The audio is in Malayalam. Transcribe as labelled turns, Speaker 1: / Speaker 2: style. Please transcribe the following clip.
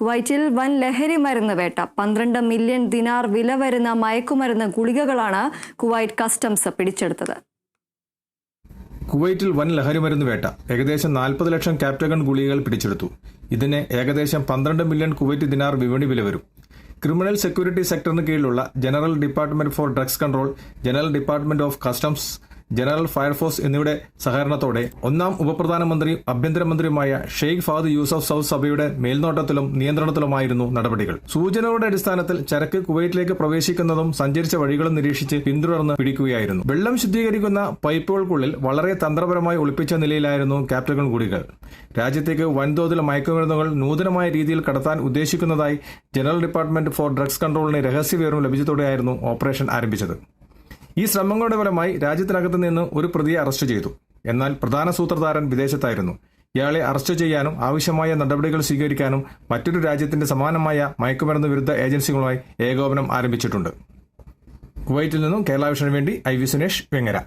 Speaker 1: കുവൈറ്റിൽ വൻ ലഹരി മരുന്ന് വേട്ട. 12 മില്യൺ ദിനാർ വില വരുന്ന മയക്കുമരുന്ന് ഗുളികകളാണ് കുവൈറ്റ് കസ്റ്റംസ് പിടിച്ചെടുത്തത്.
Speaker 2: കുവൈറ്റിൽ വൻ ലഹരിമരുന്ന് വേട്ട. ഏകദേശം 40 ലക്ഷം ക്യാപ്റ്റഗൺ ഗുളികകൾ പിടിച്ചെടുത്തു. ഇതിന് ഏകദേശം 12 മില്യൺ കുവൈറ്റ് ദിനാർ വിപണി വില വരും. ക്രിമിനൽ സെക്യൂരിറ്റി സെക്ടറിന് കീഴിലുള്ള general department for drugs control, general department of customs, general fire force എന്നിവയുടെ സഹകരണത്തോടെ ഒന്നാം ഉപപ്രധാനമന്ത്രിയും ആഭ്യന്തരമന്ത്രിയുമായ ഷെയ്ഖ് ഫഹദ് യൂസഫ് സൗദ് സഭയുടെ മേൽനോട്ടത്തിലും നിയന്ത്രണത്തിലുമായിരുന്നു നടപടികൾ. സൂചനകളുടെ അടിസ്ഥാനത്തിൽ ചരക്ക് കുവൈറ്റിലേക്ക് പ്രവേശിക്കുന്നതും സഞ്ചരിച്ച വഴികളും നിരീക്ഷിച്ച് പിന്തുടർന്ന് പിടിക്കുകയായിരുന്നു. വെള്ളം ശുദ്ധീകരിക്കുന്ന പൈപ്പുകൾക്കുള്ളിൽ വളരെ തന്ത്രപരമായി ഒളിപ്പിച്ച നിലയിലായിരുന്നു ക്യാപ്റ്റഗൺ ഗുളികകൾ. രാജ്യത്തേക്ക് വൻതോതിൽ മയക്കുമരുന്നുകൾ നൂതനമായ രീതിയിൽ കടത്താൻ ഉദ്ദേശിക്കുന്നതായി ജനറൽ ഡിപ്പാർട്ട്മെന്റ് ഫോർ ഡ്രഗ്സ് കൺട്രോളിന് രഹസ്യവിവരം ലഭിച്ചതോടെയായിരുന്നു ഓപ്പറേഷൻ ആരംഭിച്ചത്. ഈ ശ്രമങ്ങളുടെ ഫലമായി രാജ്യത്തിനകത്ത് നിന്ന് ഒരു പ്രതിയെ അറസ്റ്റ് ചെയ്തു. എന്നാൽ പ്രധാന സൂത്രധാരൻ വിദേശത്തായിരുന്നു. ഇയാളെ അറസ്റ്റ് ചെയ്യാനും ആവശ്യമായ നടപടികൾ സ്വീകരിക്കാനും മറ്റൊരു രാജ്യത്തിന്റെ സമാനമായ മയക്കുമരുന്ന് വിരുദ്ധ ഏജൻസികളുമായി ഏകോപനം ആരംഭിച്ചിട്ടുണ്ട്. കുവൈറ്റിൽ നിന്നും കേരള വിഷന് വേണ്ടി IV സുനേഷ്, വെങ്ങര.